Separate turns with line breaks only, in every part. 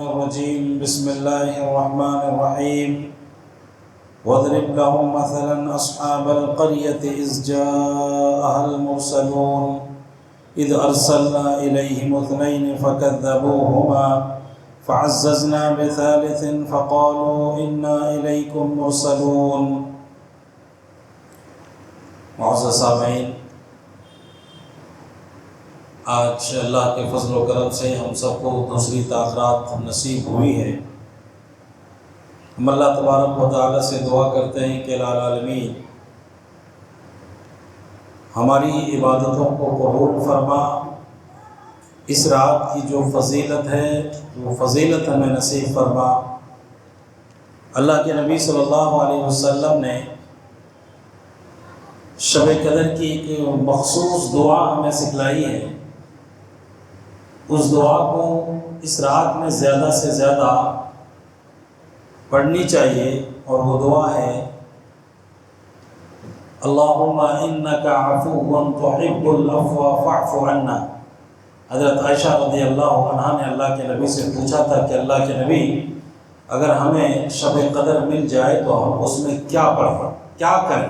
الرجيم بسم الله الرحمن الرحيم واضرب لهم مثلا أصحاب القرية إذ جاءها المرسلون إذ أرسلنا إليهم اثنين فكذبوهما فعززنا بثالث فقالوا إنا إليكم مرسلون۔ معزز سامعین، آج اللہ کے فضل و کرم سے ہم سب کو دوسری تاخیرات نصیب ہوئی ہے۔ ہم اللہ تبارک و تعالیٰ سے دعا کرتے ہیں کہ الہ العالمین ہماری عبادتوں کو قبول فرما، اس رات کی جو فضیلت ہے وہ فضیلت ہمیں نصیب فرما۔ اللہ کے نبی صلی اللہ علیہ وسلم نے شب قدر کی ایک مخصوص دعا ہمیں سکھلائی ہے، اس دعا کو اس رات میں زیادہ سے زیادہ پڑھنی چاہیے، اور وہ دعا ہے اللہم انک عفو تحب العفو فاعف عنا۔ حضرت عائشہ رضی اللہ عنہ نے اللہ کے نبی سے پوچھا تھا کہ اللہ کے نبی، اگر ہمیں شب قدر مل جائے تو ہم اس میں کیا پڑھیں، کیا کریں؟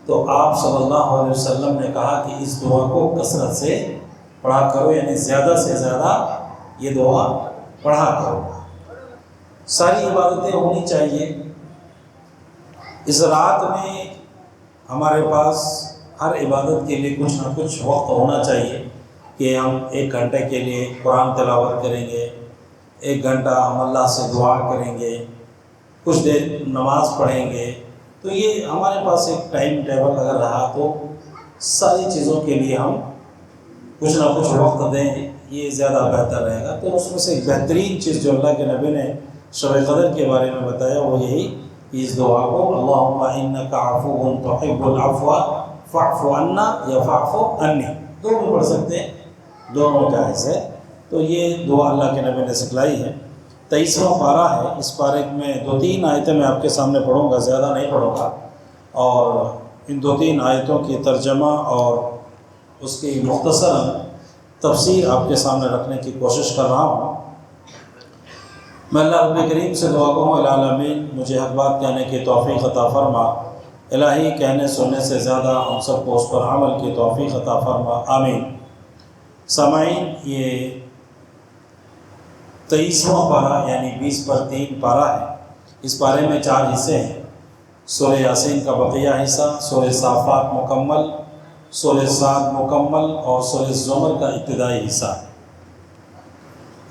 تو آپ صلی اللہ علیہ وسلم نے کہا کہ اس دعا کو کثرت سے پڑھا کرو، یعنی زیادہ سے زیادہ یہ دعا پڑھا کرو۔ ساری عبادتیں ہونی چاہیے۔ اس رات میں ہمارے پاس ہر عبادت کے لیے کچھ نہ کچھ وقت ہونا چاہیے کہ ہم 1 گھنٹے کے لیے قرآن تلاوت کریں گے، 1 گھنٹہ ہم اللہ سے دعا کریں گے، کچھ دیر نماز پڑھیں گے۔ تو یہ ہمارے پاس ایک ٹائم ٹیبل اگر رہا تو ساری چیزوں کے لیے ہم کچھ نہ کچھ وقت دیں، یہ زیادہ بہتر رہے گا۔ تو اس میں سے ایک بہترین چیز جو اللہ کے نبی نے شب قدر کے بارے میں بتایا وہ یہی، اس دعا کو اللہم انک عفو تحب العفو فاعف عنا یا فاعف عنی، دونوں پڑھ سکتے ہیں، دونوں جائز ہے۔ تو یہ دعا اللہ کے نبی نے سکھلائی ہے۔ 23واں پارہ ہے، اس پارے میں 2-3 آیتیں میں آپ کے سامنے پڑھوں گا، زیادہ نہیں پڑھوں گا، اور ان 2-3 آیتوں کی ترجمہ اور اس کی مختصر تفسیر آپ کے سامنے رکھنے کی کوشش کر رہا ہوں۔ میں اللہ رب کریم سے دعا کروں الہ العالمین مجھے حق بات کہنے کی توفیق عطا فرما، الہی کہنے سننے سے زیادہ ہم سب کو اس پر عمل کی توفیق عطا فرما، آمین۔ سامعین، یہ 23واں پارہ یعنی 20/3 پارہ ہے۔ اس پارے میں 4 حصے ہیں، سورہ یاسین کا بقیہ حصہ، سورہ صافات مکمل، سورہ صاد مکمل، اور سورہ زمر کا ابتدائی حصہ ہے۔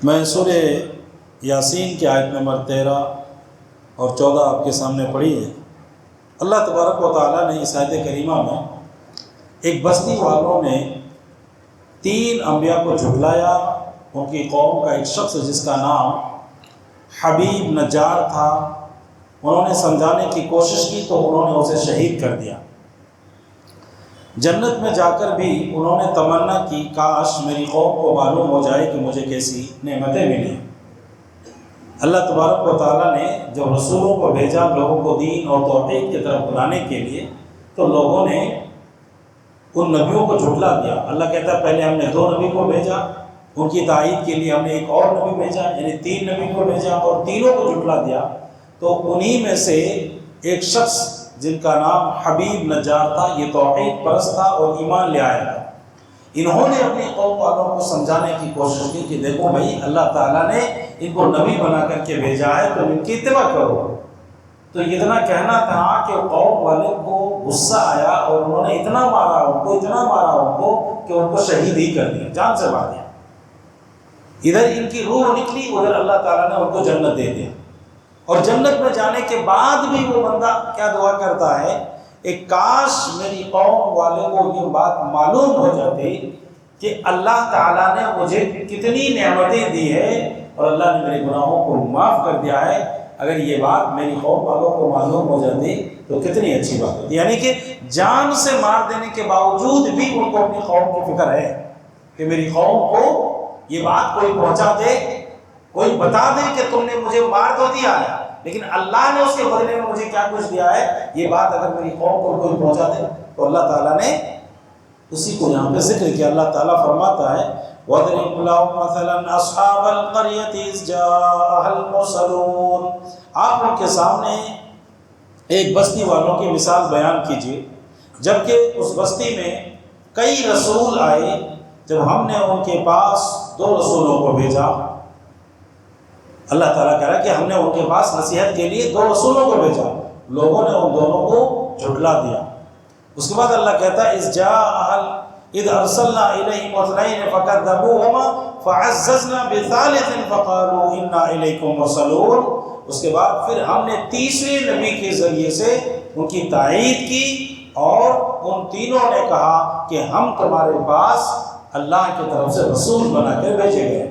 میں سورہ یاسین کی آیت نمبر 13 اور 14 آپ کے سامنے پڑھی ہے۔ اللہ تبارک و تعالیٰ نے اس آیت کریمہ میں ایک بستی والوں نے 3 انبیاء کو جھٹلایا۔ ان کی قوم کا ایک شخص جس کا نام حبیب نجار تھا، انہوں نے سمجھانے کی کوشش کی تو انہوں نے اسے شہید کر دیا۔ جنت میں جا کر بھی انہوں نے تمنا کی کاش میری قوم کو معلوم ہو جائے کہ مجھے کیسی نعمتیں ملی۔ اللہ تبارک و تعالیٰ نے جب رسولوں کو بھیجا لوگوں کو دین اور توحید کی طرف بلانے کے لیے، تو لوگوں نے ان نبیوں کو جھٹلا دیا۔ اللہ کہتا ہے پہلے ہم نے 2 نبی کو بھیجا، ان کی تائید کے لیے ہم نے ایک اور نبی بھیجا، یعنی 3 نبی کو بھیجا، اور تینوں کو جھٹلا دیا۔ تو انہی میں سے ایک شخص جن کا نام حبیب نجار تھا، یہ توحید پرست تھا اور ایمان لے آیا تھا۔ انہوں نے اپنی قوم والوں کو سمجھانے کی کوشش کی کہ دیکھو بھائی، اللہ تعالیٰ نے ان کو نبی بنا کر کے بھیجا ہے تو ان کی اتباع کرو۔ تو اتنا کہنا تھا کہ قوم والے کو غصہ آیا اور انہوں نے اتنا مارا ان کو کہ ان کو شہید ہی کر دیا، جان سے مار دیا۔ ادھر ان کی روح نکلی، ادھر اللہ تعالیٰ نے ان کو جنت دے دیا۔ اور جنت میں جانے کے بعد بھی وہ بندہ کیا دعا کرتا ہے، ایک کاش میری قوم والے کو یہ بات معلوم ہو جاتی کہ اللہ تعالیٰ نے مجھے کتنی نعمتیں دی ہے اور اللہ نے میرے گناہوں کو معاف کر دیا ہے۔ اگر یہ بات میری قوم والوں کو معلوم ہو جاتی تو کتنی اچھی بات ہوتی۔ یعنی کہ جان سے مار دینے کے باوجود بھی ان کو اپنی قوم کی فکر ہے کہ میری قوم کو یہ بات کوئی پہنچا دے، کوئی بتا دے کہ تم نے مجھے مار تو دیا ہے، لیکن اللہ نے اس کے بدلے میں مجھے کیا کچھ دیا ہے، یہ بات اگر میری قوم کو کوئی پہنچا دے۔ تو اللہ تعالیٰ نے اسی کو یہاں پہ ذکر کیا۔ اللہ تعالیٰ فرماتا ہے وَاضْرِبْ لَهُمْ مَثَلًا أَصْحَابَ الْقَرْيَةِ إِذْ جَاءَهَا الْمُرْسَلُونَ، آپ ان کے سامنے ایک بستی والوں کی مثال بیان کیجیے جبکہ اس بستی میں کئی رسول آئے، جب ہم نے ان کے پاس 2 رسولوں کو بھیجا۔ اللہ تعالیٰ کہہ رہا ہے کہ ہم نے ان کے پاس نصیحت کے لیے 2 رسولوں کو بھیجا، لوگوں نے ان دونوں کو جھٹلا دیا۔ اس کے بعد اللہ کہتا ہے اذ ارسلنا الیہم اثنین فکذبوہما فعززنا بثالث فقالوا انا الیکم مرسلون۔ اس کے بعد پھر ہم نے تیسرے نبی کے ذریعے سے ان کی تائید کی اور ان تینوں نے کہا کہ ہم تمہارے پاس اللہ کی طرف سے رسول بنا کر بھیجے گئے،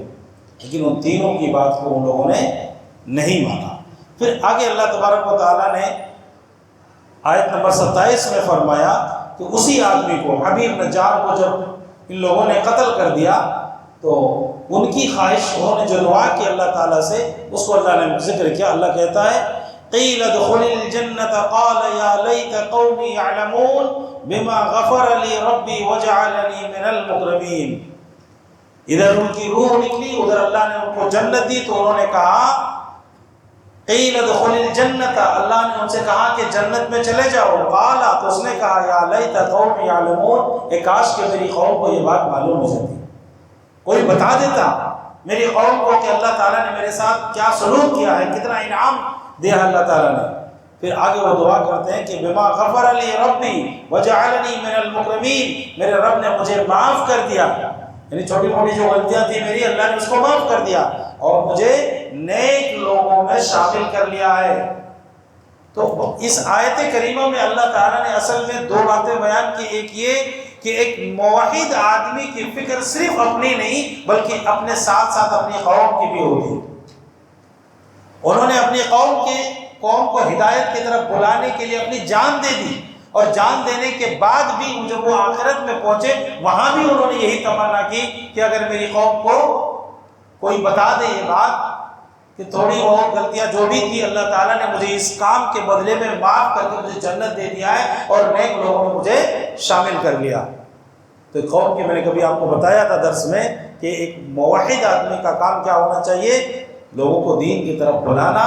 لیکن ان تینوں کی بات کو ان لوگوں نے نہیں مانا۔ پھر آگے اللہ تبارک و تعالیٰ نے آیت نمبر 27 میں فرمایا کہ اسی آدمی کو، حبیب نجار کو جب ان لوگوں نے قتل کر دیا تو ان کی خواہش انہوں نے جو دعا کی اللہ تعالیٰ سے، اس کو اللہ نے ذکر کیا۔ اللہ کہتا ہے قیل ادخل الجنۃ قال یا لیت قومی یعلمون بما غفر لی ربی وجعلنی من المکرمین۔ ادھر ان کی روح نکلی، ادھر اللہ نے ان کو جنت دی، تو انہوں نے کہا قیل ادخل الجنۃ، اللہ نے ان سے کہا کہ جنت میں چلے جاؤ۔ قال، تو اس نے کہا یا لیت قومی یعلمون، کاش کہ میری قوم کو یہ بات معلوم ہو جاتی، کوئی بتا دیتا میری قوم کو کہ اللہ تعالیٰ نے میرے ساتھ کیا سلوک کیا ہے، کتنا انعام دیا اللہ تعالیٰ نے۔ پھر آگے وہ دعا کرتے ہیں کہ بما غفر لی ربی وجعلنی من المکرمین، میرے رب نے مجھے معاف کر دیا، یعنی چھوٹی موٹی جو غلطیاں تھی میری، اللہ نے اس کو معاف کر دیا اور مجھے نیک لوگوں میں شامل کر لیا ہے۔ تو اس آیت کریمہ میں اللہ تعالیٰ نے اصل میں 2 باتیں بیان کی، ایک یہ کہ ایک موحد آدمی کی فکر صرف اپنی نہیں بلکہ اپنے ساتھ ساتھ اپنی قوم کی بھی ہوتی ہے۔ انہوں نے اپنی قوم کو ہدایت کی طرف بلانے کے لیے اپنی جان دے دی، اور جان دینے کے بعد بھی جب وہ آخرت میں پہنچے وہاں بھی انہوں نے یہی تمنا کی کہ اگر میری قوم کو کوئی بتا دے یہ بات کہ تھوڑی اور غلطیاں جو بھی تھی اللہ تعالیٰ نے مجھے اس کام کے بدلے میں معاف کر کے مجھے جنت دے دیا ہے اور نیک لوگوں میں مجھے شامل کر لیا۔ تو قوم کے میں نے کبھی آپ کو بتایا تھا درس میں کہ ایک موحد آدمی کا کام کیا ہونا چاہیے، لوگوں کو دین کی طرف بلانا،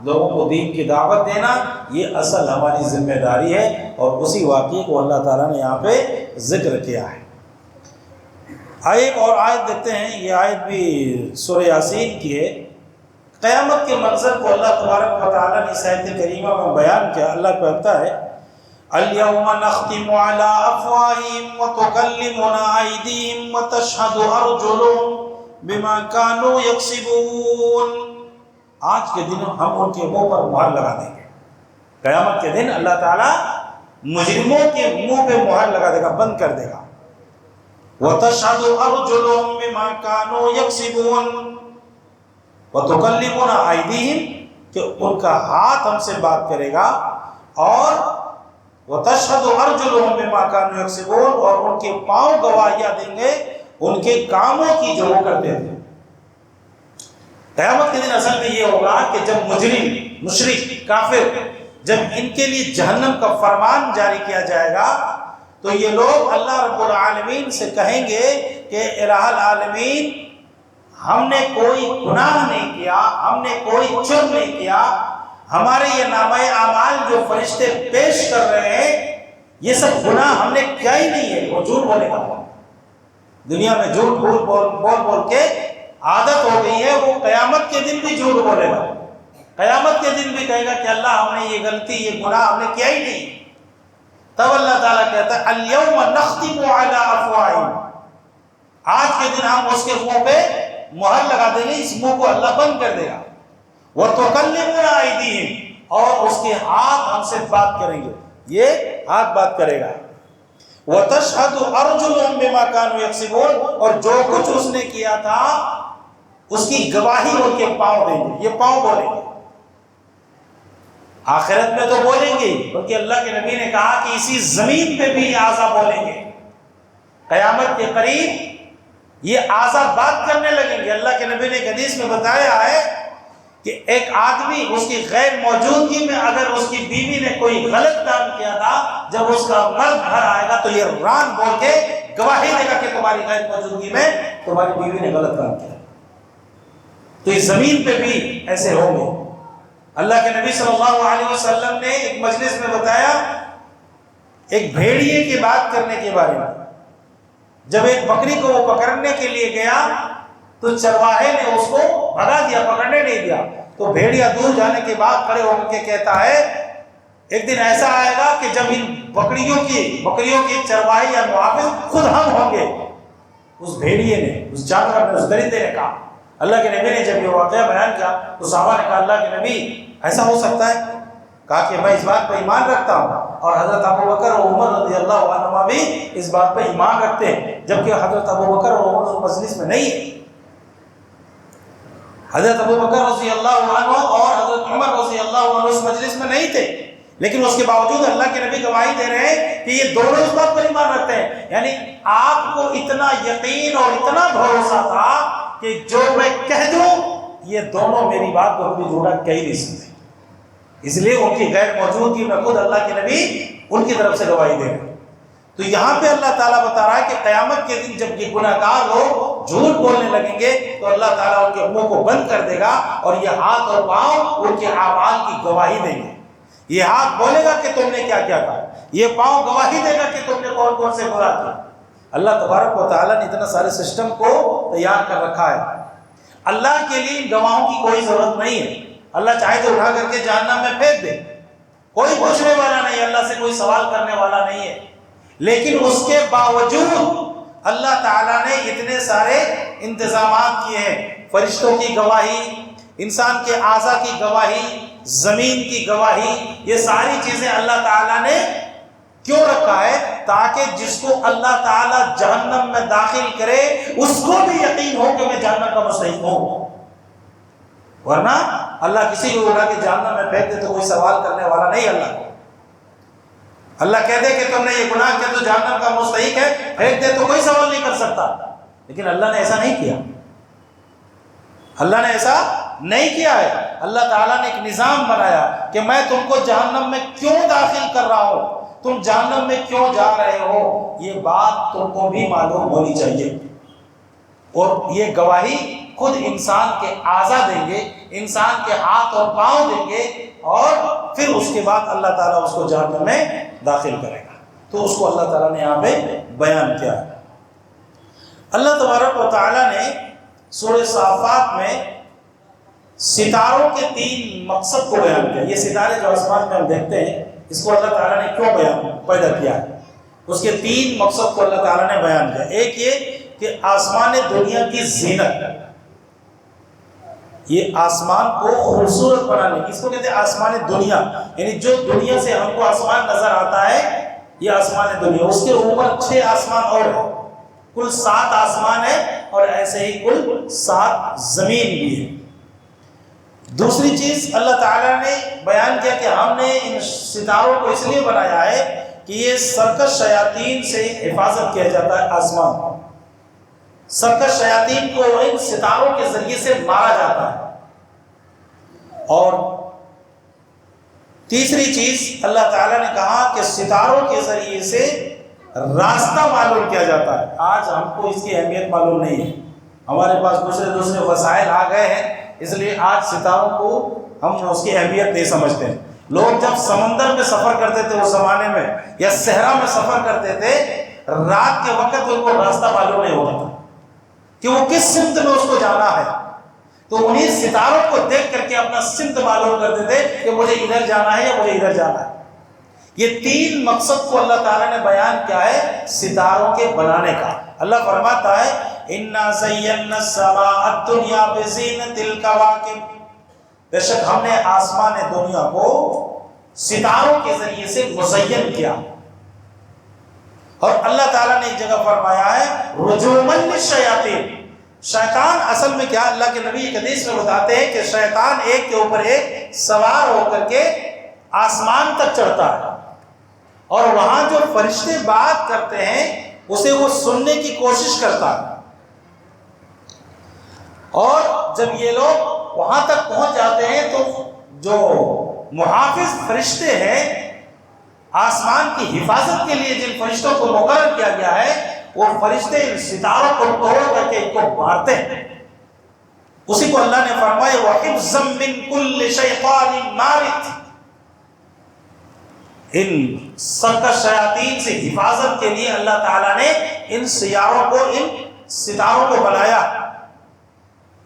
لوگوں کو دین کی دعوت دینا، یہ اصل ہماری ذمہ داری ہے، اور اسی واقعے کو اللہ تعالیٰ نے یہاں پہ ذکر کیا ہے۔ ایک اور آیت دیکھتے ہیں، یہ آیت بھی سورہ یاسین کی ہے۔ قیامت کے منظر کو اللہ تبارک و تعالیٰ نے اس آیت کریمہ میں بیان کیا۔ اللہ کہتا ہے اليوم نختم على افواہہم وتکلمنا ایدیہم وتشہد ارجلہم بما كانوا یکسبون۔ آج کے دن ہم ان کے منہ پر مہر لگا دیں گے۔ قیامت کے دن اللہ تعالیٰ مجرموں کے منہ پہ مہر لگا دے گا، بند کر دے گا۔ وتشہد ارجلہم بما كانوا یکسبون وتکلمنا ایدیہم، کہ ان کا ہاتھ ہم سے بات کرے گا، اور وتشہد ارجلہم بما كانوا یکسبون، اور ان کے پاؤں گواہیاں دیں گے ان کے کاموں کی جو وہ کرتے تھے۔ قیامت کے دن اصل میں یہ ہوگا کہ جب مجرم، مشرک، کافر، جب ان کے لیے جہنم کا فرمان جاری کیا جائے گا تو یہ لوگ اللہ رب العالمین سے کہیں گے کہ الہ العالمین، ہم نے کوئی گناہ نہیں کیا، ہم نے کوئی جرم نہیں کیا، ہمارے یہ نامہ اعمال جو فرشتے پیش کر رہے ہیں یہ سب گناہ ہم نے کیا ہی نہیں ہے۔ وہ جھوٹ بولے گا، دنیا میں جھوٹ بول کے عادت ہو گئی ہے، وہ قیامت کے دن بھی جھوٹ بولے گا، قیامت کے دن بھی کہے گا کہ اللہ ہم نے یہ غلطی، یہ گناہ ہم نے کیا ہی نہیں۔ تب اللہ تعالیٰ کہتا ہے اليوم نختم علی افواہہم، آج کے دن ہم اس کے منہ پہ مہر لگا دیں گے، اس منہ کو اللہ بند کر دے گا۔ وتکلمنا ایدیہم، اور اس کے ہاتھ ہم سے بات کریں گے، یہ ہاتھ بات کرے گا۔ وتشہد ارجلہم بما كانوا یکسبون، اور جو کچھ اس نے کیا تھا اس کی گواہی ان کے پاؤں دیں گے، یہ پاؤں بولیں گے۔ آخرت میں تو بولیں گے، بلکہ اللہ کے نبی نے کہا کہ اسی زمین پہ بھی اعضا بولیں گے۔ قیامت کے قریب یہ اعضا بات کرنے لگیں گے۔ اللہ کے نبی نے ایک حدیث میں بتایا ہے کہ ایک آدمی اس کی غیر موجودگی میں اگر اس کی بیوی نے کوئی غلط کام کیا تھا، جب اس کا مرد گھر آئے گا تو یہ ران بول کے گواہی دے گا کہ تمہاری غیر موجودگی میں تمہاری بیوی نے غلط کام کیا. تو اس زمین پہ بھی ایسے ہوں گے. اللہ کے نبی صلی اللہ علیہ وسلم نے ایک مجلس میں بتایا ایک بھیڑیے کی بات کرنے کے بارے میں. جب ایک بکری کو وہ پکڑنے کے لیے گیا تو چرواہے نے اس کو بھگا دیا، پکڑنے نہیں دیا. تو بھیڑیا دور جانے کے بعد کھڑے ہو کے کہتا ہے ایک دن ایسا آئے گا کہ جب ان بکریوں کی چرواہی یا محافظ خود ہم ہوں گے. اس بھیڑیے نے، اس جانور نے، اس درندے نے کہا. اللہ کے نبی نے جب یہ واقعہ بیان کیا تو صحابہ نے کہا اللہ کے نبی ایسا ہو سکتا ہے؟ کہا کہ میں اس بات پہ ایمان رکھتا ہوں، اور حضرت ابو بکر اور عمر رضی اللہ عنہما بھی اس بات پہ ایمان رکھتے ہیں، جبکہ حضرت ابو بکر اور عمر اس مجلس میں نہیں ہے. حضرت ابو بکر رضی اللہ عنہ اور حضرت عمر رضی اللہ عنہ اس مجلس میں نہیں تھے، لیکن اس کے باوجود اللہ کے نبی گواہی دے رہے ہیں کہ یہ دونوں اس بات پر ایمان رکھتے ہیں. یعنی آپ کو اتنا یقین اور اتنا بھروسہ تھا کہ جو میں کہہ دوں یہ دونوں میری بات کو کبھی جھوٹا کہہ نہیں سکتے. اس لیے ان کی غیر موجودگی میں خود اللہ کے نبی ان کی طرف سے گواہی دے رہے ہیں. تو یہاں پہ اللہ تعالیٰ بتا رہا ہے کہ قیامت کے دن جب یہ گناہ گار لوگ جھوٹ بولنے لگیں گے تو اللہ تعالیٰ ان کے منہ کو بند کر دے گا، اور یہ ہاتھ اور پاؤں ان کے اعمال کی گواہی دیں گے. یہ ہاتھ بولے گا کہ تم نے کیا کیا تھا، یہ پاؤں گواہی دے گا کہ تم نے کون کون سے گناہ کیا. اللہ تبارک و تعالیٰ نے اتنا سارے سسٹم کو تیار کر رکھا ہے. اللہ کے لیے گواہوں کی کوئی ضرورت نہیں ہے. اللہ چاہے تو اٹھا کر کے جہنم میں پھینک دے، کوئی پوچھنے والا نہیں، اللہ سے کوئی سوال کرنے والا نہیں ہے. لیکن اس کے باوجود اللہ تعالیٰ نے اتنے سارے انتظامات کیے ہیں. فرشتوں کی گواہی، انسان کے اعضاء کی گواہی، زمین کی گواہی، یہ ساری چیزیں اللہ تعالیٰ نے کیوں رکھا ہے؟ تاکہ جس کو اللہ تعالیٰ جہنم میں داخل کرے اس کو بھی یقین ہو کہ میں جہنم کا مستحق ہوں. ورنہ اللہ کسی کو اٹھا کے جہنم میں پھینک دے تو کوئی سوال کرنے والا نہیں. اللہ کہہ دے کہ تم نے یہ گناہ کیا تو جہنم کا مستحق ہے، پھینک دے تو کوئی سوال نہیں کر سکتا. لیکن اللہ نے ایسا نہیں کیا. اللہ نے ایسا نہیں کیا ہے. اللہ تعالیٰ نے ایک نظام بنایا کہ میں تم کو جہنم میں کیوں داخل کر رہا ہوں، تم جہنم میں کیوں جا رہے ہو، یہ بات تم کو بھی معلوم ہونی چاہیے. اور یہ گواہی خود انسان کے اعضاء دیں گے، انسان کے ہاتھ اور پاؤں دیں گے، اور پھر اس کے بعد اللہ تعالیٰ اس کو جہنم میں داخل کرے گا. تو اس کو اللہ تعالیٰ نے یہاں پہ بیان کیا ہے. اللہ تبارک و تعالیٰ نے سورہ صافات میں ستاروں کے 3 مقصد کو بیان کیا. یہ ستارے جو آسمان میں ہم دیکھتے ہیں اس کو اللہ تعالیٰ نے کیوں پیدا کیا ہے، اس کے 3 مقصد کو اللہ تعالیٰ نے بیان کیا. ایک یہ کہ آسمان دنیا کی زینت، یہ آسمان کو خوبصورت بنانے کی، اس کو کہتے ہیں آسمان دنیا. یعنی جو دنیا سے ہم کو آسمان نظر آتا ہے یہ آسمان دنیا، اس کے اوپر 6 آسمان اور ہیں، کل 7 آسمان ہیں، اور ایسے ہی کل 7 زمین بھی ہے. دوسری چیز اللہ تعالیٰ نے بیان کیا کہ ہم نے ان ستاروں کو اس لیے بنایا ہے کہ یہ سرکش شیاطین سے حفاظت کیا جاتا ہے. آسمان سرکش شیاطین کو ان ستاروں کے ذریعے سے مارا جاتا ہے. اور تیسری چیز اللہ تعالیٰ نے کہا کہ ستاروں کے ذریعے سے راستہ معلوم کیا جاتا ہے. آج ہم کو اس کی اہمیت معلوم نہیں ہے، ہمارے پاس دوسرے وسائل آ گئے ہیں، اس لیے آج ستاروں کو ہم اس کی اہمیت نہیں سمجھتے ہیں. لوگ جب سمندر میں سفر کرتے تھے اس زمانے میں، یا صحرا میں سفر کرتے تھے، رات کے وقت ان کو راستہ معلوم نہیں ہوتا تھا کہ وہ کس سمت میں اس کو جانا ہے. تو انہیں ستاروں کو دیکھ کر کے اپنا سمت معلوم کرتے تھے کہ مجھے ادھر جانا ہے یا مجھے ادھر جانا ہے. یہ 3 مقصد کو اللہ تعالیٰ نے بیان کیا ہے ستاروں کے بنانے کا. اللہ فرماتا ہے اِنَّا زَيَّنَّا السَّمَاءَ الدُّنْيَا بِزِينَةِ الْكَوَاكِبِ، بے شک ہم نے آسمان دنیا کو ستاروں کے ذریعے سے مزین کیا. اور اللہ تعالیٰ نے ایک جگہ فرمایا ہے رجوماً للشیاطین. شیطان اصل میں کیا، اللہ کے نبی ایک حدیث میں بتاتے ہیں کہ شیطان ایک کے اوپر ایک سوار ہو کر کے آسمان تک چڑھتا ہے، اور وہاں جو فرشتے بات کرتے ہیں اسے وہ سننے کی کوشش کرتا ہے. اور جب یہ لوگ وہاں تک پہنچ جاتے ہیں تو جو محافظ فرشتے ہیں، آسمان کی حفاظت کے لیے جن فرشتوں کو مقرر کیا گیا ہے، وہ فرشتے ان ستاروں کو توڑ کر کے ان کو مارتے ہیں. اسی کو اللہ نے فرمایا وَحِفْظًا مِّن كُلِّ شَيْطَانٍ مَارِدٍ، ان سرکش شیاطین سے حفاظت کے لیے اللہ تعالیٰ نے ان سیاروں کو، ان ستاروں کو بنایا.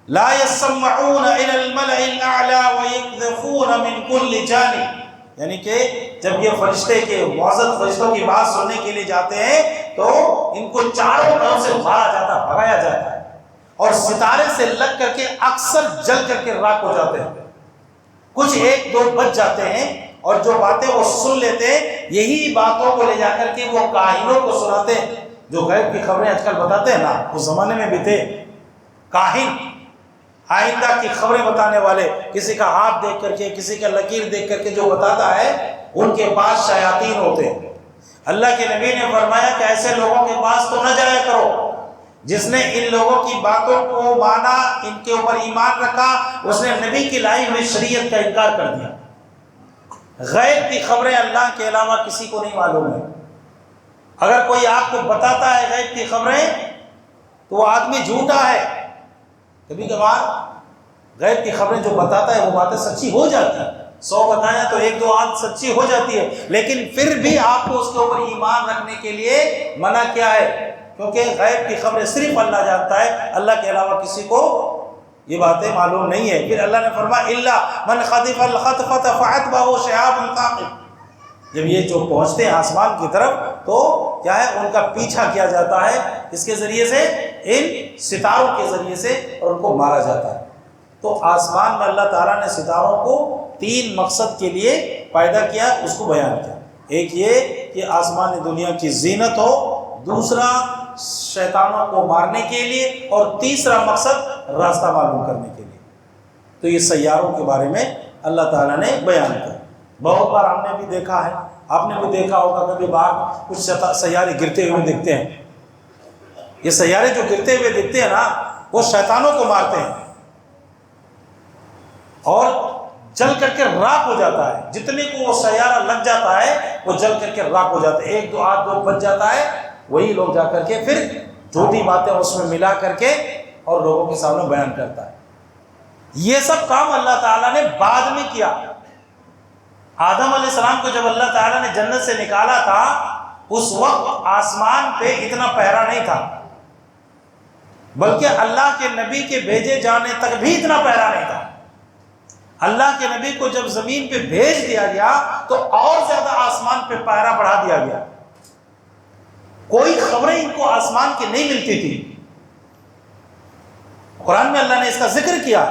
لا يسمعون الى الملأ الاعلى ويقذفون من كل جانب، یعنی کہ جب یہ فرشتے کے معزز فرشتوں کی بات سننے کے لیے جاتے ہیں تو ان کو چاروں طرف سے مارا جاتا، بھگایا جاتا ہے، اور ستارے سے لگ کر کے اکثر جل کر کے راکھ ہو جاتے ہیں. کچھ ایک دو بچ جاتے ہیں اور جو باتیں وہ سن لیتے ہیں یہی باتوں کو لے جا کر کے وہ کاہنوں کو سناتے ہیں. جو غیب کی خبریں آج کل بتاتے ہیں نا، اس زمانے میں بھی تھے کاہن، آئندہ کی خبریں بتانے والے. کسی کا ہاتھ دیکھ کر کے، کسی کا لکیر دیکھ کر کے جو بتاتا ہے، ان کے پاس شیاطین ہوتے ہیں. اللہ کے نبی نے فرمایا کہ ایسے لوگوں کے پاس تو نہ جایا کرو. جس نے ان لوگوں کی باتوں کو مانا، ان کے اوپر ایمان رکھا، اس نے نبی کی لائی ہوئی شریعت کا انکار کر دیا. غیب کی خبریں اللہ کے علاوہ کسی کو نہیں معلوم ہے. اگر کوئی آپ کو بتاتا ہے غیب کی خبریں تو وہ آدمی جھوٹا ہے. کبھی کبھار غیب کی خبریں جو بتاتا ہے وہ باتیں سچی ہو جاتی ہیں، 100 بتائیں تو 1-2 آدھ سچی ہو جاتی ہے، لیکن پھر بھی آپ کو اس کے اوپر ایمان رکھنے کے لیے منع کیا ہے، کیونکہ غیب کی خبریں صرف اللہ جانتا ہے، اللہ کے علاوہ کسی کو یہ باتیں معلوم نہیں ہے. پھر اللہ نے فرمایا الا من خطف الخطفۃ فاتبعه شهاب ثاقب، جب یہ جو پہنچتے ہیں آسمان کی طرف تو کیا ہے، ان کا پیچھا کیا جاتا ہے. اس کے ذریعے سے، ان ستاروں کے ذریعے سے، اور ان کو مارا جاتا ہے. تو آسمان میں اللہ تعالیٰ نے ستاروں کو 3 مقصد کے لیے پیدا کیا، اس کو بیان کیا. ایک یہ کہ آسمان دنیا کی زینت ہو، دوسرا شیطانوں کو مارنے کے لیے، اور تیسرا مقصد راستہ معلوم کرنے کے لیے. تو یہ سیاروں کے بارے میں اللہ تعالیٰ نے بیان کیا. بہت بار ہم نے بھی دیکھا ہے، آپ نے بھی دیکھا ہوگا، کبھی بار کچھ سیارے گرتے ہوئے دیکھتے ہیں. یہ سیارے جو گرتے ہوئے دیکھتے ہیں نا، وہ شیطانوں کو مارتے ہیں اور جل کر کے راکھ ہو جاتا ہے. جتنے کو وہ سیارہ لگ جاتا ہے وہ جل کر کے راکھ ہو جاتا ہے. 1-2 آدھ 2 بچ جاتا ہے، وہی لوگ جا کر کے پھر جھوٹی باتیں اس میں ملا کر کے اور لوگوں کے سامنے بیان کرتا ہے. یہ سب کام اللہ تعالیٰ نے بعد میں کیا. آدم علیہ السلام کو جب اللہ تعالیٰ نے جنت سے نکالا تھا، اس وقت آسمان پہ اتنا پہرا نہیں تھا، بلکہ اللہ کے نبی کے بھیجے جانے تک بھی اتنا پہرا نہیں تھا. اللہ کے نبی کو جب زمین پہ بھیج دیا گیا تو اور زیادہ آسمان پہ پہرا بڑھا دیا گیا. کوئی خبریں ان کو آسمان کی نہیں ملتی تھی. قرآن میں اللہ نے اس کا ذکر کیا.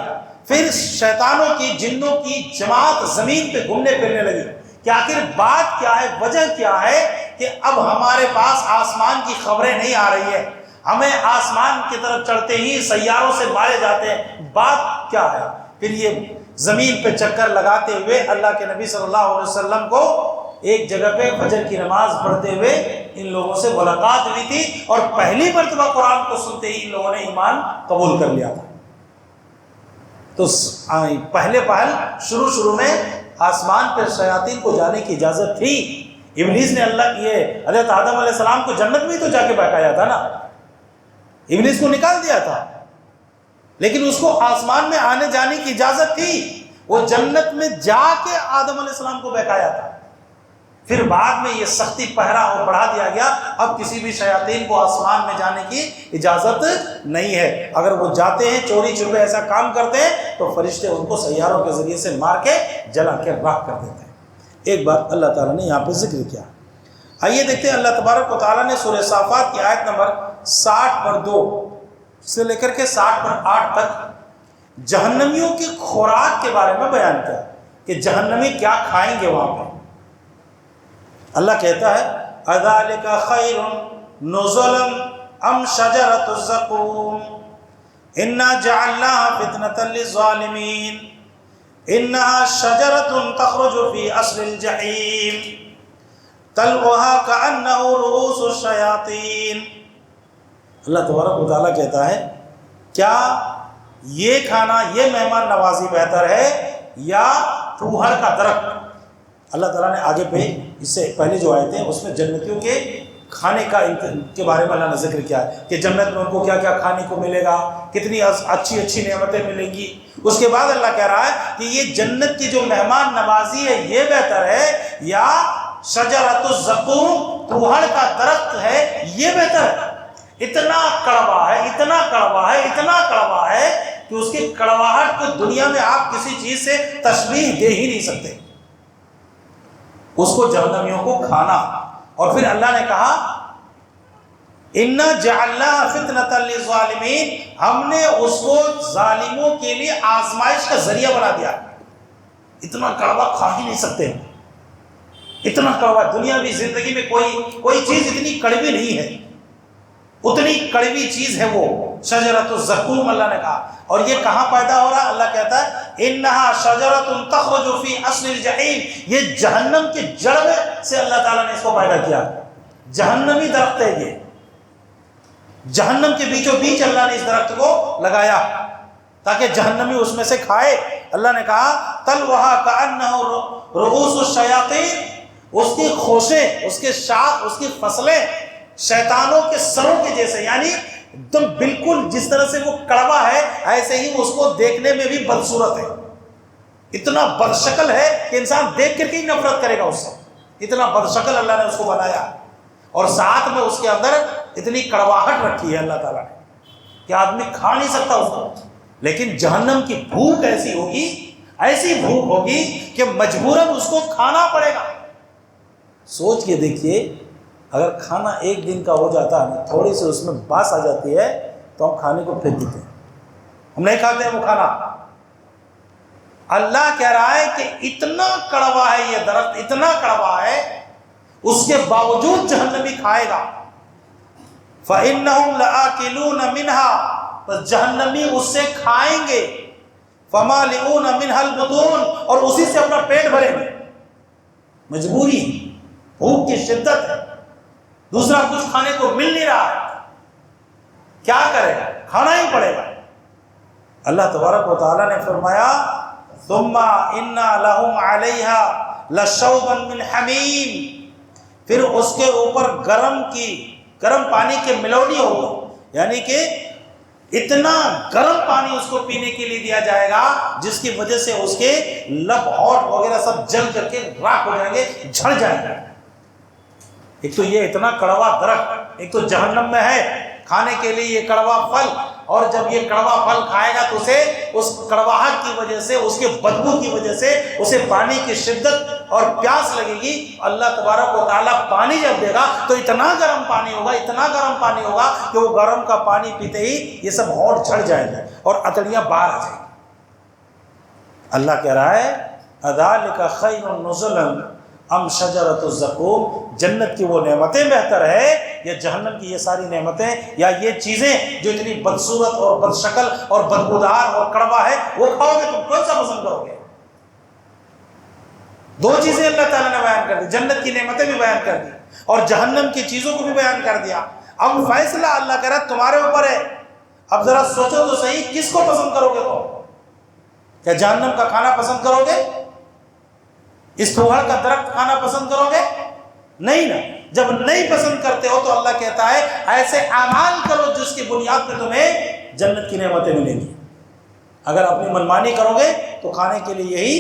پھر شیطانوں کی، جنوں کی جماعت زمین پہ گھومنے پھرنے لگی کہ آخر بات کیا ہے، وجہ کیا ہے کہ اب ہمارے پاس آسمان کی خبریں نہیں آ رہی ہے، ہمیں آسمان کی طرف چڑھتے ہی سیاروں سے مارے جاتے ہیں، بات کیا ہے. پھر یہ زمین پہ چکر لگاتے ہوئے اللہ کے نبی صلی اللہ علیہ وسلم کو ایک جگہ پہ فجر کی نماز پڑھتے ہوئے ان لوگوں سے ملاقات ہوئی تھی، اور پہلی مرتبہ قرآن کو سنتے ہی ان لوگوں نے ایمان قبول کر لیا تھا. تو پہلے شروع میں آسمان پر شیاطین کو جانے کی اجازت تھی. ابلیس نے یہ حضرت آدم علیہ السلام کو جنت میں تو جا کے بہکایا تھا نا، ابلیس کو نکال دیا تھا، لیکن اس کو آسمان میں آنے جانے کی اجازت تھی. وہ جنت میں جا کے آدم علیہ السلام کو بہکایا تھا. پھر بعد میں یہ سختی پہرا اور بڑھا دیا گیا، اب کسی بھی شیاطین کو آسمان میں جانے کی اجازت نہیں ہے. اگر وہ جاتے ہیں چوری چھپے ایسا کام کرتے ہیں تو فرشتے ان کو سیاروں کے ذریعے سے مار کے جلا کے راکھ کر دیتے ہیں. ایک بات اللہ تعالیٰ نے یہاں پہ ذکر کیا. آئیے دیکھتے ہیں اللہ تبارک و تعالیٰ نے سورہ صافات کی آیت نمبر 60/2 سے لے کر کے 60/8 تک جہنمیوں کی خوراک کے بارے میں بیان کیا کہ جہنمی کیا کھائیں گے وہاں پہ. اللہ کہتا ہے اذالک خیر نزلا ام شجرۃ الزقوم انا جعلناها فتنة للظالمین انها شجرۃ تخرج فی اصل الجحیم طلعها كأنه رؤوس الشیاطین. اللہ تبارک و تعالیٰ کہتا ہے کیا یہ کھانا، یہ مہمان نوازی بہتر ہے یا پھوہر کا درخت. اللہ تعالیٰ نے آگے پہ اس سے پہلے جو آئے تھے اس میں جنتیوں کے کھانے کے بارے میں اللہ نے ذکر کیا ہے کہ جنت میں ان کو کیا کیا کھانے کو ملے گا، کتنی اچھی اچھی نعمتیں ملیں گی۔ اس کے بعد اللہ کہہ رہا ہے کہ یہ جنت کی جو مہمان نوازی ہے یہ بہتر ہے یا شجرۃ الزقوم کوہڑ کا درخت ہے یہ بہتر ہے؟ اتنا کڑوا ہے، اتنا کڑوا ہے، اتنا کڑوا ہے کہ اس کی کڑواہٹ کو دنیا میں آپ کسی چیز سے تشبیہ دے ہی نہیں سکتے، اس کو جہنمیوں کو کھانا۔ اور پھر اللہ نے کہا اِنَّا جَعَلْنَاهَا فِتْنَةً لِلظَّالِمِينَ، ہم نے اس کو ظالموں کے لیے آزمائش کا ذریعہ بنا دیا۔ اتنا کڑوا کھا ہی نہیں سکتے، اتنا کڑوا دنیاوی زندگی میں کوئی چیز اتنی کڑوی نہیں ہے، اتنی کڑوی چیز ہے وہ شجرۃ الزقوم۔ اللہ نے کہا، اور یہ کہاں پیدا ہو رہا ہے؟ اللہ کہتا ہے انها شجرۃ تخرج فی اصل الجحیم، یہ جہنم کے جڑ میں سے اللہ تعالیٰ نے اس کو پیدا کیا، جہنمی درخت ہے یہ، جہنم کے بیچوں بیچ اللہ نے اس درخت کو لگایا تاکہ جہنمی اس میں سے کھائے۔ اللہ نے کہا طلعها کأنه رؤوس الشیاطین، اس کی خوشیں، اس کے شاخ، اس کی فصلیں شیطانوں کے سروں کے جیسے، یعنی ایک دم بالکل جس طرح سے وہ کڑوا ہے ایسے ہی اس کو دیکھنے میں بھی بدصورت ہے، اتنا بدشکل ہے کہ انسان دیکھ کر کے ہی نفرت کرے گا اس سے، اتنا بدشکل اللہ نے اس کو بنایا، اور ساتھ میں اس کے اندر اتنی کڑواہٹ رکھی ہے اللہ تعالیٰ نے کہ آدمی کھا نہیں سکتا اس کو۔ لیکن جہنم کی بھوک ایسی ہوگی، ایسی بھوک ہوگی کہ مجبوراً اس کو کھانا پڑے گا۔ سوچ کے دیکھیے، اگر کھانا ایک دن کا ہو جاتا ہے، تھوڑی سی اس میں باس آ جاتی ہے تو ہم کھانے کو پھینک دیتے ہیں، ہم نہیں کھاتے ہیں وہ کھانا۔ اللہ کہہ رہا ہے کہ اتنا کڑوا ہے یہ درخت، اتنا کڑوا ہے، اس کے باوجود جہنمی کھائے گا۔ فَإِنَّهُمْ لَآكِلُونَ مِنْهَا، بس جہنمی اس سے کھائیں گے، فَمَالِئُونَ مِنْهَا الْبُطُونَ، اور اسی سے اپنا پیٹ بھریں گے، مجبوری، بھوک کی شدت ہے، دوسرا کچھ کھانے کو مل نہیں رہا ہے، کیا کرے گا؟ کھانا ہی پڑے گا۔ اللہ تبارک و تعالیٰ نے فرمایا ثُمَّ إِنَّا لَهُمْ عَلَيْهَا لَشَوْبًا مِّنْ حَمِيمٍ، پھر اس کے اوپر گرم پانی کے ملونی ہوگی، یعنی کہ اتنا گرم پانی اس کو پینے کے لیے دیا جائے گا جس کی وجہ سے اس کے لب ہونٹ وغیرہ سب جل کر کے راکھ ہو جائیں گے، جھڑ جائیں گے۔ ایک تو یہ اتنا کڑوا درخت، ایک تو جہنم میں ہے، کھانے کے لیے یہ کڑوا پھل، اور جب یہ کڑوا پھل کھائے گا تو اسے اس کڑواہٹ کی وجہ سے، اس کے بدبو کی وجہ سے اسے پانی کی شدت اور پیاس لگے گی۔ اللہ تبارک و تعالیٰ پانی جب دے گا تو اتنا گرم پانی ہوگا، اتنا گرم پانی ہوگا کہ وہ گرم کا پانی پیتے ہی یہ سب ہونٹ جھڑ جائیں گے اور اتڑیاں باہر آ جائیں گی۔ اللہ کہہ رہا ہے اذالک خیر نزلا ام شجرۃ الزقوم، جنت کی وہ نعمتیں بہتر ہے یا جہنم کی یہ ساری نعمتیں، یا یہ چیزیں جو اتنی بدصورت اور بدشکل اور بدبودار اور کڑوا ہے وہ کھاؤ گے، تم کون سا پسند کرو گے؟ دو چیزیں اللہ تعالیٰ نے بیان کر دی، جنت کی نعمتیں بھی بیان کر دی اور جہنم کی چیزوں کو بھی بیان کر دیا۔ اب فیصلہ اللہ کہہ رہا ہے تمہارے اوپر ہے، اب ذرا سوچو تو صحیح، کس کو پسند کرو گے تم؟ کیا جہنم کا کھانا پسند کرو گے؟ اس کوہڑ کا درخت کھانا پسند کرو گے؟ نہیں نا۔ جب نہیں پسند کرتے ہو تو اللہ کہتا ہے ایسے اعمال کرو جس کی بنیاد پہ تمہیں جنت کی نعمتیں ملیں گی۔ اگر اپنی منمانی کرو گے تو کھانے کے لیے یہی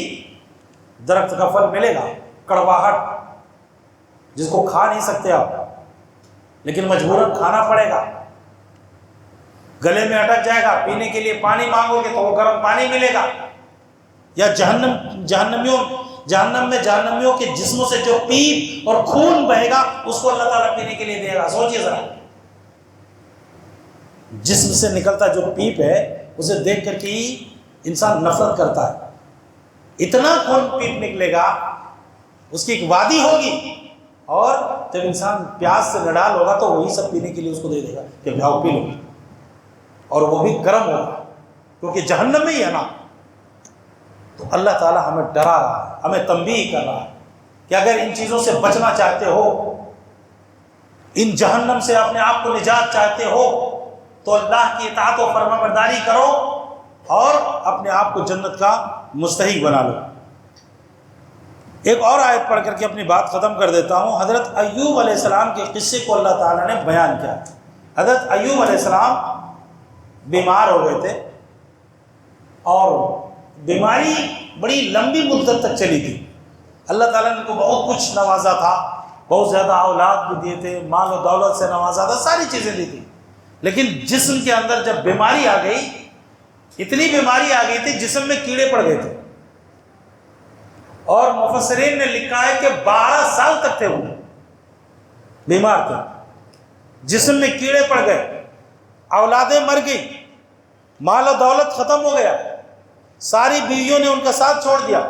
درخت کا پھل ملے گا، کڑواہٹ جس کو کھا نہیں سکتے آپ، لیکن مجبوراً کھانا پڑے گا، گلے میں اٹک جائے گا، پینے کے لیے پانی مانگو گے تو وہ گرم پانی ملے گا۔ یا جہنم میں جہنمیوں کے جسموں سے جو پیپ اور خون بہے گا اس کو اللہ تعالیٰ پینے کے لیے دے گا۔ سوچئے ذرا، جسم سے نکلتا جو پیپ ہے اسے دیکھ کر کے ہی انسان نفرت کرتا ہے، اتنا خون پیپ نکلے گا، اس کی ایک وادی ہوگی، اور جب انسان پیاس سے نڈال ہوگا تو وہی سب پینے کے لیے اس کو دے دے گا کہ بھاؤ پی لو، اور وہ بھی گرم ہوگا کیونکہ جہنم میں ہی ہے نا۔ تو اللہ تعالیٰ ہمیں ڈرا رہا ہے، ہمیں تنبیہ کر رہا ہے کہ اگر ان چیزوں سے بچنا چاہتے ہو، ان جہنم سے اپنے آپ کو نجات چاہتے ہو، تو اللہ کی اطاعت و فرمانبرداری کرو اور اپنے آپ کو جنت کا مستحق بنا لو۔ ایک اور آیت پڑھ کر کے اپنی بات ختم کر دیتا ہوں۔ حضرت ایوب علیہ السلام کے قصے کو اللہ تعالیٰ نے بیان کیا۔ حضرت ایوب علیہ السلام بیمار ہو گئے تھے اور بیماری بڑی لمبی مدت تک چلی تھی۔ اللہ تعالیٰ نے ان کو بہت کچھ نوازا تھا، بہت زیادہ اولاد بھی دیے تھے، مال و دولت سے نوازا تھا، ساری چیزیں دی تھی، لیکن جسم کے اندر جب بیماری آ گئی، اتنی بیماری آ گئی تھی جسم میں کیڑے پڑ گئے تھے، اور مفسرین نے لکھا ہے کہ 12 سال تک تھے وہ بیمار تھے، جسم میں کیڑے پڑ گئے، اولادیں مر گئی، مال و دولت ختم ہو گیا، ساری بیویوں نے ان کا ساتھ چھوڑ دیا۔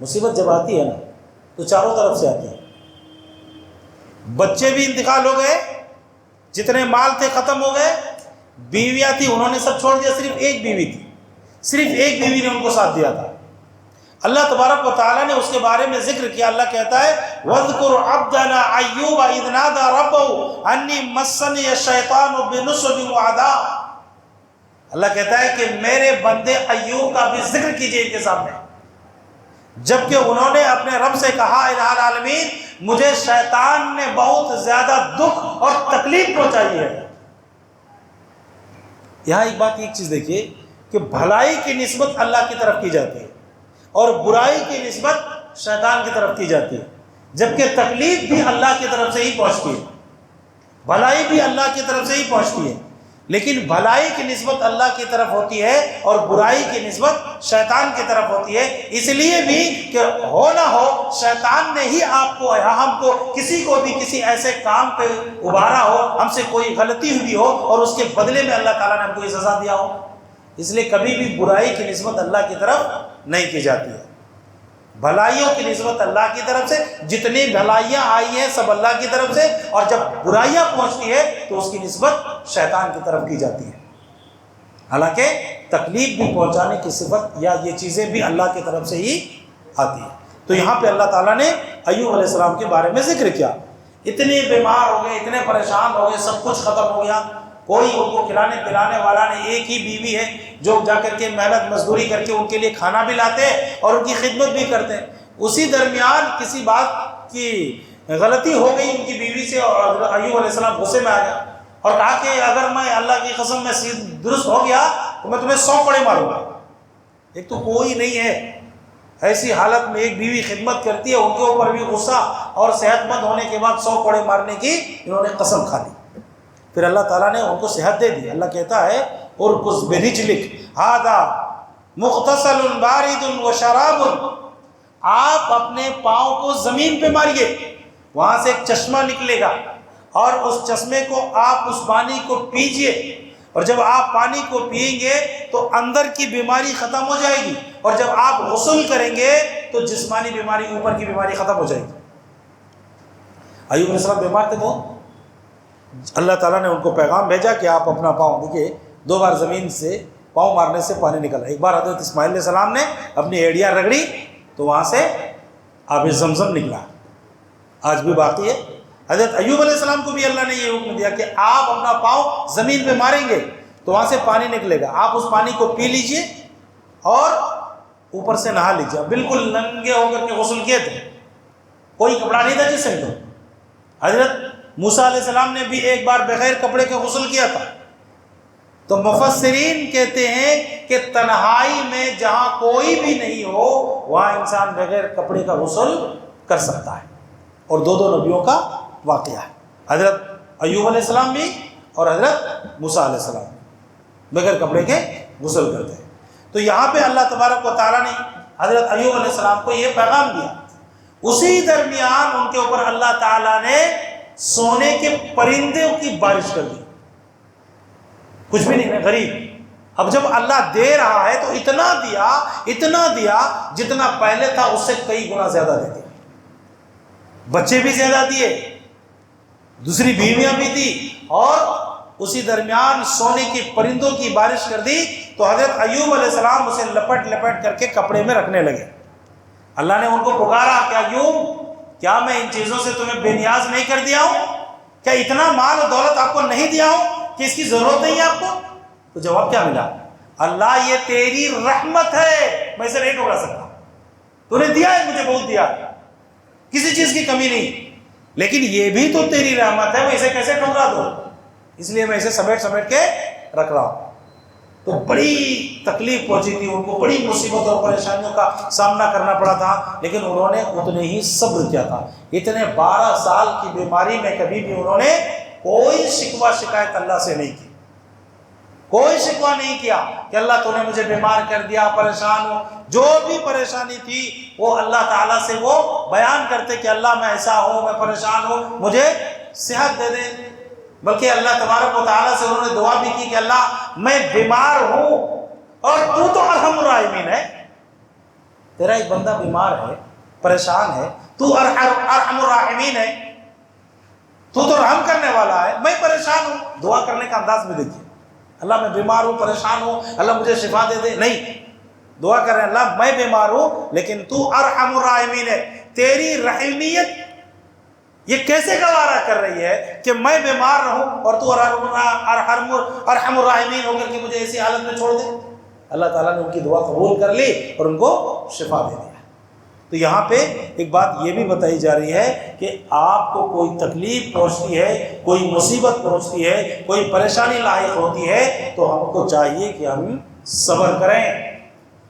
مصیبت جب آتی ہے نا تو چاروں طرف سے آتی ہے، بچے بھی انتقال ہو گئے، جتنے مال تھے ختم ہو گئے، بیویاں تھی انہوں نے سب چھوڑ دیا، صرف ایک بیوی تھی، صرف ایک بیوی نے ان کو ساتھ دیا تھا۔ اللہ تبارک و تعالیٰ نے اس کے بارے میں ذکر کیا، اللہ کہتا ہے وَاذْكُرْ عَبْدَنَا أَيُّوبَ إِذْ نَادَىٰ رَبَّهُ أَنِّي مَسَّنِيَ الشَّيْطَانُ بِنُصْبٍ وَعَذَابٍ۔ اللہ کہتا ہے کہ میرے بندے ایوب کا بھی ذکر کیجئے ان کے سامنے، جبکہ انہوں نے اپنے رب سے کہا الہ العالمین مجھے شیطان نے بہت زیادہ دکھ اور تکلیف پہنچائی ہے۔ یہاں ایک بات، ایک چیز دیکھیے کہ بھلائی کی نسبت اللہ کی طرف کی جاتی ہے اور برائی کی نسبت شیطان کی طرف کی جاتی ہے، جبکہ تکلیف بھی اللہ کی طرف سے ہی پہنچتی ہے، بھلائی بھی اللہ کی طرف سے ہی پہنچتی ہے، لیکن بھلائی کی نسبت اللہ کی طرف ہوتی ہے اور برائی کی نسبت شیطان کی طرف ہوتی ہے، اس لیے بھی کہ ہو نہ ہو شیطان نے ہی آپ کو یا ہم کو کسی کو بھی کسی ایسے کام پہ ابھارا ہو، ہم سے کوئی غلطی ہوئی ہو اور اس کے بدلے میں اللہ تعالیٰ نے ہم کو یہ سزا دیا ہو، اس لیے کبھی بھی برائی کی نسبت اللہ کی طرف نہیں کی جاتی ہے، بھلائیوں کی نسبت اللہ کی طرف سے، جتنی بھلائیاں آئی ہیں سب اللہ کی طرف سے، اور جب برائیاں پہنچتی ہے تو اس کی نسبت شیطان کی طرف کی جاتی ہے، حالانکہ تکلیف بھی پہنچانے کی صفت یا یہ چیزیں بھی اللہ کی طرف سے ہی آتی ہیں۔ تو یہاں پہ اللہ تعالیٰ نے ایوب علیہ السلام کے بارے میں ذکر کیا، اتنے بیمار ہو گئے، اتنے پریشان ہو گئے، سب کچھ ختم ہو گیا، کوئی ان کو کھلانے پلانے والا نہیں، ایک ہی بیوی ہے جو جا کر کے محنت مزدوری کر کے ان کے لیے کھانا بھی لاتے ہیں اور ان کی خدمت بھی کرتے ہیں۔ اسی درمیان کسی بات کی غلطی ہو گئی ان کی بیوی سے اور ایوب علیہ السلام غصے میں آ گیا اور کہا کہ اگر میں اللہ کی قسم میں درست ہو گیا تو میں تمہیں 100 کوڑے ماروں گا۔ ایک تو کوئی نہیں ہے، ایسی حالت میں ایک بیوی خدمت کرتی ہے، ان کے اوپر بھی غصہ، اور صحت مند ہونے کے بعد 100 کوڑے مارنے کی انہوں نے قسم کھا لی۔ پھر اللہ تعالیٰ نے ان کو صحت دے دی، اللہ کہتا ہے ارکض برجلک ھذا مغتسل بارد وشراب، آپ اپنے پاؤں کو زمین پہ ماریے، وہاں سے ایک چشمہ نکلے گا اور اس چشمے کو آپ اس پانی کو پیجئے، اور جب آپ پانی کو پیئیں گے تو اندر کی بیماری ختم ہو جائے گی، اور جب آپ غسل کریں گے تو جسمانی بیماری، اوپر کی بیماری ختم ہو جائے گی۔ ایوب علیہ السلام بیمار تھے بہت، اللہ تعالیٰ نے ان کو پیغام بھیجا کہ آپ اپنا پاؤں، دیکھیے 2 بار زمین سے پاؤں مارنے سے پانی نکلا، ایک بار حضرت اسماعیل علیہ السلام نے اپنی ایڑیاں رگڑی تو وہاں سے آب زمزم نکلا، آج بھی باقی ہے۔ حضرت ایوب علیہ السلام کو بھی اللہ نے یہ حکم دیا کہ آپ اپنا پاؤں زمین پہ ماریں گے تو وہاں سے پانی نکلے گا، آپ اس پانی کو پی لیجئے اور اوپر سے نہا لیجئے۔ بالکل ننگے ہو کر کے غسل کیے تھے، کوئی کپڑا نہیں تھا جسم کو۔ حضرت موسیٰ علیہ السلام نے بھی ایک بار بغیر کپڑے کے غسل کیا تھا۔ تو مفسرین کہتے ہیں کہ تنہائی میں جہاں کوئی بھی نہیں ہو وہاں انسان بغیر کپڑے کا غسل کر سکتا ہے، اور 2 نبیوں کا واقعہ ہے، حضرت ایوب علیہ السلام بھی اور حضرت موسیٰ علیہ السلام بغیر کپڑے کے غسل کرتے ہیں۔ تو یہاں پہ اللہ تبارک و تعالیٰ نے حضرت ایوب علیہ السلام کو یہ پیغام دیا، اسی درمیان ان کے اوپر اللہ تعالیٰ نے سونے کے پرندوں کی بارش کر دی، کچھ بھی نہیں ہے، غریب۔ اب جب اللہ دے رہا ہے تو اتنا دیا جتنا پہلے تھا اس سے کئی گنا زیادہ دے دیا، بچے بھی زیادہ دیے، دوسری بیویاں بھی دی، اور اسی درمیان سونے کی پرندوں کی بارش کر دی۔ تو حضرت ایوب علیہ السلام اسے لپٹ لپٹ کر کے کپڑے میں رکھنے لگے۔ اللہ نے ان کو پکارا کہ ایوب کیا میں ان چیزوں سے تمہیں بے نیاز نہیں کر دیا ہوں؟ کیا اتنا مال و دولت آپ کو نہیں دیا ہوں کہ اس کی ضرورت نہیں ہے آپ کو؟ تو جواب کیا ملا؟ اللہ یہ تیری رحمت ہے، میں اسے نہیں ٹکرا سکتا، تو نے دیا ہے مجھے، بہت دیا، کسی چیز کی کمی نہیں، لیکن یہ بھی تو تیری رحمت ہے، میں اسے کیسے ٹھکرا دوں، اس لیے میں اسے سمیٹ سمیٹ کے رکھ رہا ہوں۔ تو بڑی تکلیف پہنچی تھی ان کو، بڑی مصیبت اور پریشانیوں کا سامنا کرنا پڑا تھا، لیکن انہوں نے اتنے ہی صبر کیا تھا۔ اتنے 12 سال کی بیماری میں کبھی بھی انہوں نے کوئی شکوہ شکایت اللہ سے نہیں کی، کوئی شکوہ نہیں کیا کہ اللہ تو نے مجھے بیمار کر دیا، پریشان ہوں۔ جو بھی پریشانی تھی وہ اللہ تعالیٰ سے وہ بیان کرتے کہ اللہ میں ایسا ہوں، میں پریشان ہوں، مجھے صحت دے دے۔ بلکہ اللہ تبارک و تعالیٰ سے انہوں نے دعا بھی کی کہ اللہ میں بیمار ہوں اور تو ارحم الراحمین ہے، تیرا ایک بندہ بیمار ہے، پریشان ہے، تو ارحم الراحمین ہے، تو رحم کرنے والا ہے، میں پریشان ہوں۔ دعا کرنے کا انداز میں دیکھیے، اللہ میں بیمار ہوں، پریشان ہوں، اللہ مجھے شفا دے دے، نہیں، دعا کریں اللہ میں بیمار ہوں لیکن تو ارحم الراحمین ہے، تیری رحیمیت یہ کیسے گوارا کر رہی ہے کہ میں بیمار رہوں اور تو ارحم الراحمین ہو کر کے مجھے ایسی حالت میں چھوڑ دے۔ اللہ تعالیٰ نے ان کی دعا قبول کر لی اور ان کو شفا دے دیا۔ تو یہاں پہ ایک بات یہ بھی بتائی جا رہی ہے کہ آپ کو کوئی تکلیف پہنچتی ہے، کوئی مصیبت پہنچتی ہے، کوئی پریشانی لاحق ہوتی ہے تو ہم کو چاہیے کہ ہم صبر کریں۔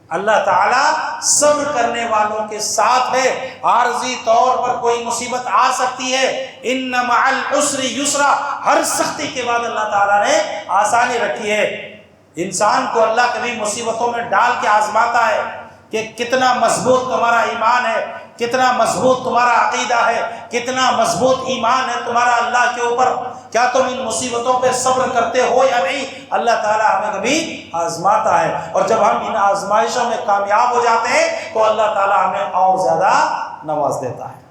اللہ تعالیٰ صبر کرنے والوں کے ساتھ ہے۔ عارضی طور پر کوئی مصیبت آ سکتی ہے، ان مع العسر یسرا، ہر سختی کے بعد اللہ تعالیٰ نے آسانی رکھی ہے۔ انسان کو اللہ کبھی مصیبتوں میں ڈال کے آزماتا ہے کہ کتنا مضبوط تمہارا ایمان ہے، کتنا مضبوط تمہارا عقیدہ ہے، کتنا مضبوط ایمان ہے تمہارا اللہ کے اوپر، کیا تم ان مصیبتوں پہ صبر کرتے ہو یا نہیں۔ اللہ تعالیٰ ہمیں کبھی آزماتا ہے، اور جب ہم ان آزمائشوں میں کامیاب ہو جاتے ہیں تو اللہ تعالیٰ ہمیں اور زیادہ نواز دیتا ہے۔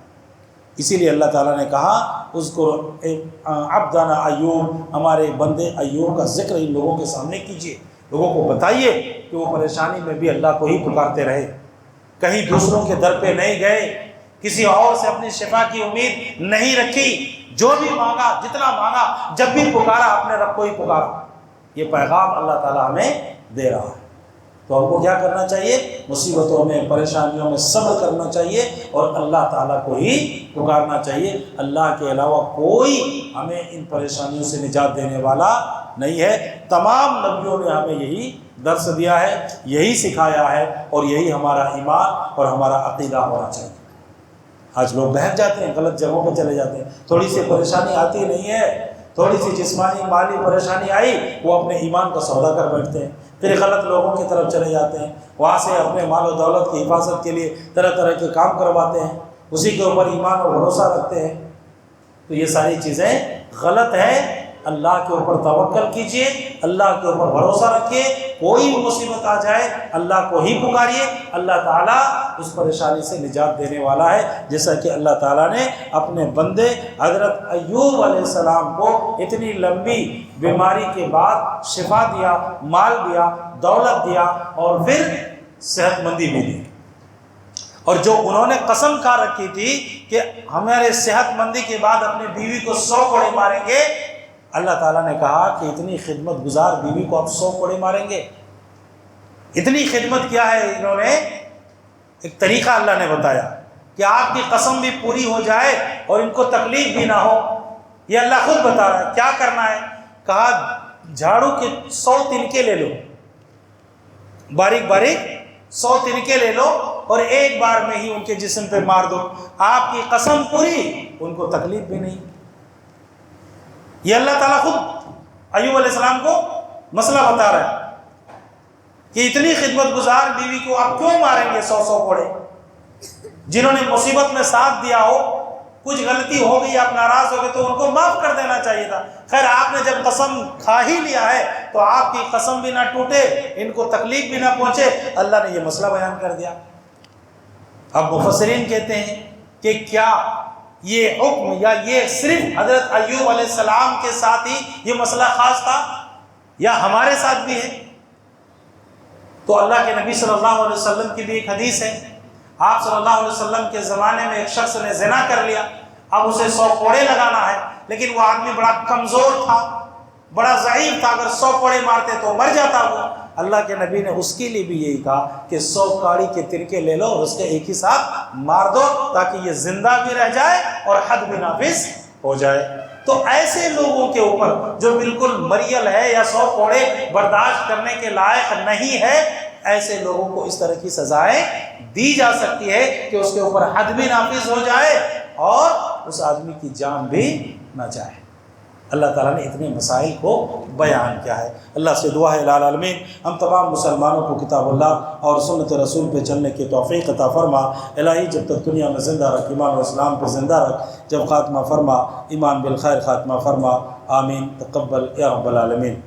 اسی لیے اللہ تعالیٰ نے کہا اذکر عبدنا ایوب، ہمارے بندے ایوب کا ذکر ان لوگوں کے سامنے کیجیے، لوگوں کو بتائیے کہ وہ پریشانی میں بھی اللہ کو ہی پکارتے رہے، کہیں دوسروں کے در پہ نہیں گئے، کسی اور سے اپنی شفا کی امید نہیں رکھی، جو بھی مانگا، جتنا مانگا، جب بھی پکارا اپنے رب کو ہی پکارا۔ یہ پیغام اللہ تعالیٰ ہمیں دے رہا ہے۔ تو ہم کو کیا کرنا چاہیے؟ مصیبتوں میں، پریشانیوں میں صبر کرنا چاہیے اور اللہ تعالیٰ کو ہی پکارنا چاہیے۔ اللہ کے علاوہ کوئی ہمیں ان پریشانیوں سے نجات دینے والا نہیں ہے۔ تمام نبیوں نے ہمیں یہی درس دیا ہے، یہی سکھایا ہے، اور یہی ہمارا ایمان اور ہمارا عقیدہ ہونا چاہیے۔ آج لوگ بہک جاتے ہیں، غلط جگہوں پہ چلے جاتے ہیں، تھوڑی سی پریشانی آتی نہیں ہے، تھوڑی سی جسمانی مالی پریشانی آئی، وہ اپنے ایمان کا سودا کر بیٹھتے ہیں، پھر غلط لوگوں کی طرف چلے جاتے ہیں، وہاں سے اپنے مال و دولت کی حفاظت کے لیے طرح طرح کے کام کرواتے ہیں، اسی کے اوپر ایمان اور بھروسہ رکھتے ہیں۔ تو یہ ساری چیزیں غلط ہیں۔ اللہ کے اوپر توکل کیجئے، اللہ کے اوپر بھروسہ رکھیے، کوئی بھی مصیبت آ جائے اللہ کو ہی پکاریے، اللہ تعالیٰ اس پریشانی سے نجات دینے والا ہے۔ جیسا کہ اللہ تعالیٰ نے اپنے بندے حضرت ایوب علیہ السلام کو اتنی لمبی بیماری کے بعد شفا دیا، مال دیا، دولت دیا، اور پھر صحت مندی بھی دی۔ اور جو انہوں نے قسم کھا رکھی تھی کہ ہمارے صحت مندی کے بعد اپنی بیوی کو 100 کوڑے ماریں گے، اللہ تعالیٰ نے کہا کہ اتنی خدمت گزار بیوی کو آپ 100 کوڑے ماریں گے؟ اتنی خدمت کیا ہے انہوں نے؟ ایک طریقہ اللہ نے بتایا کہ آپ کی قسم بھی پوری ہو جائے اور ان کو تکلیف بھی نہ ہو۔ یہ اللہ خود بتا رہا ہے کیا کرنا ہے۔ کہا جھاڑو کے 100 تنکے لے لو، باریک باریک 100 تنکے لے لو اور ایک بار میں ہی ان کے جسم پہ مار دو، آپ کی قسم پوری، ان کو تکلیف بھی نہیں۔ یہ اللہ تعالیٰ خود ایوب علیہ السلام کو مسئلہ بتا رہا ہے کہ اتنی خدمت گزار بیوی کو آپ کیوں ماریں گے 100 کوڑے؟ جنہوں نے مصیبت میں ساتھ دیا ہو، کچھ غلطی ہو گئی، آپ ناراض ہو گئے تو ان کو معاف کر دینا چاہیے تھا۔ خیر آپ نے جب قسم کھا ہی لیا ہے تو آپ کی قسم بھی نہ ٹوٹے، ان کو تکلیف بھی نہ پہنچے۔ اللہ نے یہ مسئلہ بیان کر دیا۔ اب مفسرین کہتے ہیں کہ کیا یہ حکم یا یہ صرف حضرت ایوب علیہ السلام کے ساتھ ہی یہ مسئلہ خاص تھا یا ہمارے ساتھ بھی ہے؟ تو اللہ کے نبی صلی اللہ علیہ وسلم کی بھی ایک حدیث ہے، آپ صلی اللہ علیہ وسلم کے زمانے میں ایک شخص نے زنا کر لیا، اب اسے 100 کوڑے لگانا ہے، لیکن وہ آدمی بڑا کمزور تھا، بڑا ضعیف تھا، اگر 100 کوڑے مارتے تو مر جاتا وہ، اللہ کے نبی نے اس کے لیے بھی یہی کہا کہ 100 کاڑی کے ترکے لے لو اور اس کے ایک ہی ساتھ مار دو تاکہ یہ زندہ بھی رہ جائے اور حد بھی نافذ ہو جائے۔ تو ایسے لوگوں کے اوپر جو بالکل مریل ہے یا 100 کوڑے برداشت کرنے کے لائق نہیں ہے، ایسے لوگوں کو اس طرح کی سزائیں دی جا سکتی ہے کہ اس کے اوپر حد بھی نافذ ہو جائے اور اس آدمی کی جان بھی نہ جائے۔ اللہ تعالیٰ نے اتنے مسائل کو بیان کیا ہے۔ اللہ سے دعا ہے الہ العالمین ہم تمام مسلمانوں کو کتاب اللہ اور سنت رسول پہ چلنے کی توفیق عطا فرما۔ الہی جب تک دنیا میں زندہ رکھ ایمان و اسلام پہ زندہ رکھ، جب خاتمہ فرما ایمان بالخیر خاتمہ فرما، آمین تقبل یا رب العالمین۔